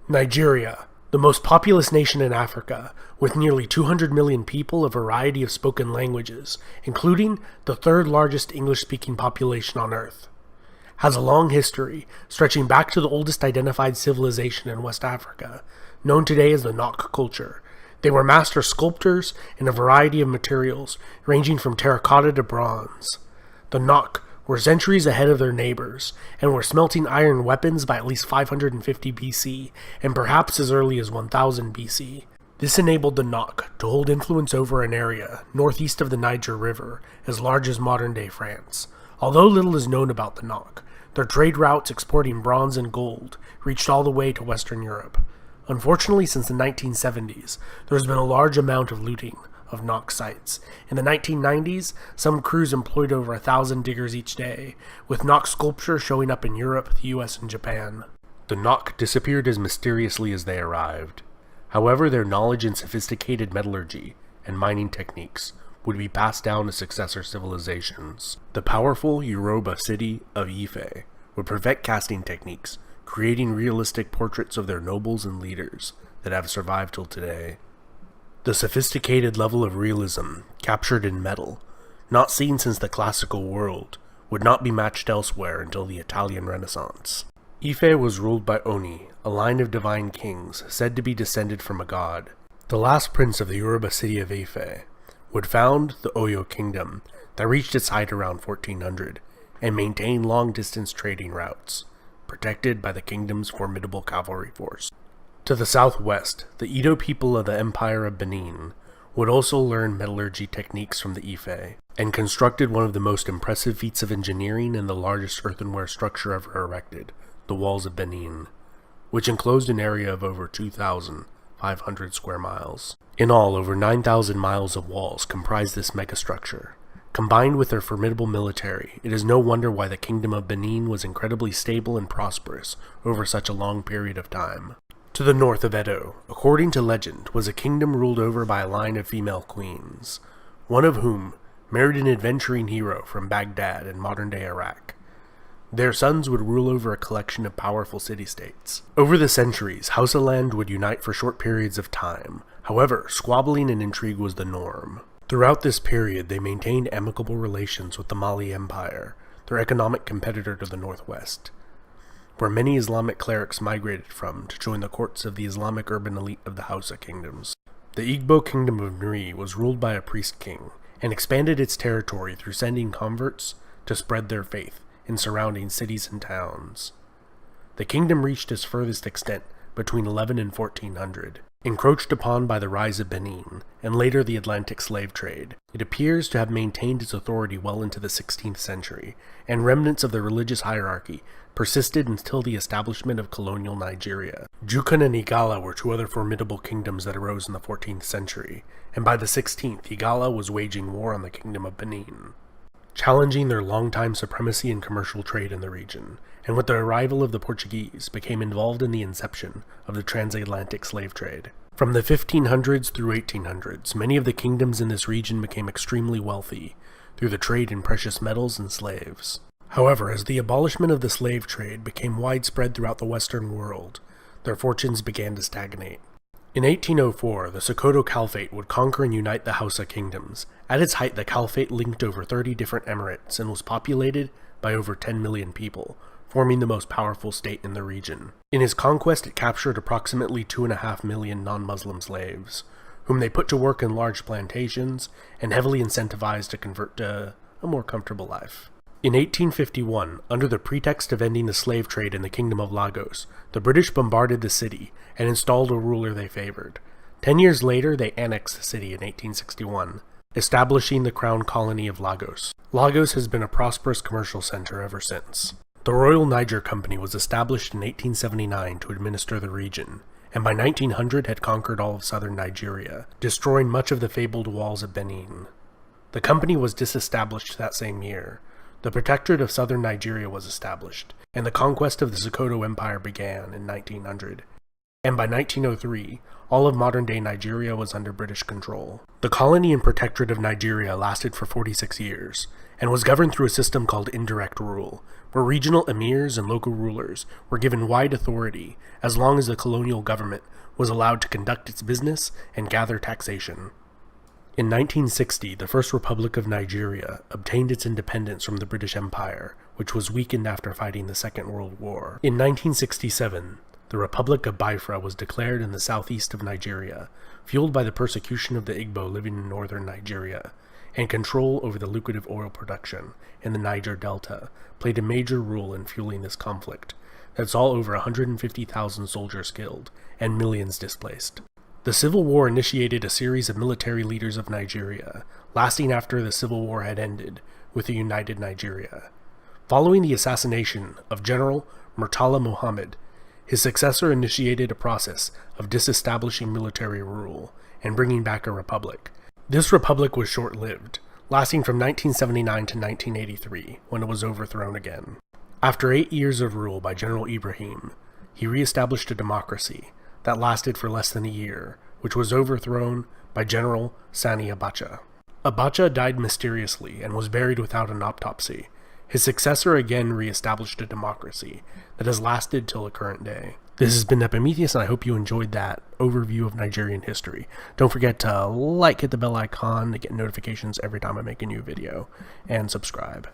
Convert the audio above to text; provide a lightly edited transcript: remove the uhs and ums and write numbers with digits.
Nigeria, the most populous nation in Africa, with nearly 200 million people, a variety of spoken languages, including the third largest English-speaking population on Earth, has a long history stretching back to the oldest identified civilization in West Africa, known today as the Nok culture. They were master sculptors in a variety of materials, ranging from terracotta to bronze. The Nok were centuries ahead of their neighbors, and were smelting iron weapons by at least 550 BC, and perhaps as early as 1000 BC. This enabled the Nok to hold influence over an area northeast of the Niger River, as large as modern-day France. Although little is known about the Nok, their trade routes exporting bronze and gold reached all the way to Western Europe. Unfortunately, since the 1970s, there has been a large amount of looting of Nok sites. In the 1990s, some crews employed over 1,000 diggers each day, with Nok sculpture showing up in Europe, the US, and Japan. The Nok disappeared as mysteriously as they arrived. However, their knowledge in sophisticated metallurgy and mining techniques would be passed down to successor civilizations. The powerful Yoruba city of Ife would perfect casting techniques, creating realistic portraits of their nobles and leaders that have survived till today. The sophisticated level of realism captured in metal, not seen since the classical world, would not be matched elsewhere until the Italian Renaissance. Ife was ruled by Oni, a line of divine kings said to be descended from a god. The last prince of the Yoruba city of Ife would found the Oyo kingdom that reached its height around 1400 and maintained long-distance trading routes, protected by the kingdom's formidable cavalry force. To the southwest, the Edo people of the Empire of Benin would also learn metallurgy techniques from the Ife, and constructed one of the most impressive feats of engineering and the largest earthenware structure ever erected, the Walls of Benin, which enclosed an area of over 2,500 square miles. In all, over 9,000 miles of walls comprise this megastructure. Combined with their formidable military, it is no wonder why the Kingdom of Benin was incredibly stable and prosperous over such a long period of time. To the north of Edo, according to legend, was a kingdom ruled over by a line of female queens, one of whom married an adventuring hero from Baghdad in modern-day Iraq. Their sons would rule over a collection of powerful city-states. Over the centuries, Hausaland would unite for short periods of time. However, squabbling and intrigue was the norm. Throughout this period, they maintained amicable relations with the Mali Empire, their economic competitor to the northwest, where many Islamic clerics migrated from to join the courts of the Islamic urban elite of the Hausa kingdoms. The Igbo kingdom of Nri was ruled by a priest king, and expanded its territory through sending converts to spread their faith in surrounding cities and towns. The kingdom reached its furthest extent between 11 and 1400. Encroached upon by the rise of Benin, and later the Atlantic slave trade, it appears to have maintained its authority well into the 16th century, and remnants of the religious hierarchy persisted until the establishment of colonial Nigeria. Jukun and Igala were two other formidable kingdoms that arose in the 14th century, and by the 16th, Igala was waging war on the Kingdom of Benin, challenging their long-time supremacy in commercial trade in the region, and with the arrival of the Portuguese, became involved in the inception of the transatlantic slave trade. From the 1500s through 1800s, many of the kingdoms in this region became extremely wealthy through the trade in precious metals and slaves. However, as the abolishment of the slave trade became widespread throughout the Western world, their fortunes began to stagnate. In 1804, the Sokoto Caliphate would conquer and unite the Hausa kingdoms. At its height, the Caliphate linked over 30 different emirates and was populated by over 10 million people, forming the most powerful state in the region. In his conquest, it captured approximately 2.5 million non-Muslim slaves, whom they put to work in large plantations and heavily incentivized to convert to a more comfortable life. In 1851, under the pretext of ending the slave trade in the Kingdom of Lagos, the British bombarded the city and installed a ruler they favored. 10 years later, they annexed the city in 1861, establishing the crown colony of Lagos. Lagos has been a prosperous commercial center ever since. The Royal Niger Company was established in 1879 to administer the region, and by 1900 had conquered all of southern Nigeria, destroying much of the fabled walls of Benin. The company was disestablished that same year. The Protectorate of southern Nigeria was established, and the conquest of the Sokoto Empire began in 1900. and by 1903, all of modern-day Nigeria was under British control. The colony and protectorate of Nigeria lasted for 46 years, and was governed through a system called indirect rule, where regional emirs and local rulers were given wide authority as long as the colonial government was allowed to conduct its business and gather taxation. In 1960, the First Republic of Nigeria obtained its independence from the British Empire, which was weakened after fighting the Second World War. In 1967, the Republic of Biafra was declared in the southeast of Nigeria, fueled by the persecution of the Igbo living in northern Nigeria, and control over the lucrative oil production in the Niger Delta played a major role in fueling this conflict that saw over 150,000 soldiers killed and millions displaced. The Civil War initiated a series of military leaders of Nigeria, lasting after the Civil War had ended with a united Nigeria. Following the assassination of General Murtala Muhammad, his successor initiated a process of disestablishing military rule and bringing back a republic. This republic was short-lived, lasting from 1979 to 1983, when it was overthrown again. After 8 years of rule by General Ibrahim, he re-established a democracy that lasted for less than a year, which was overthrown by General Sani Abacha. Abacha died mysteriously and was buried without an autopsy. His successor again re-established a democracy that has lasted till the current day. This has been Epimetheus, and I hope you enjoyed that overview of Nigerian history. Don't forget to hit the bell icon to get notifications every time I make a new video, and subscribe.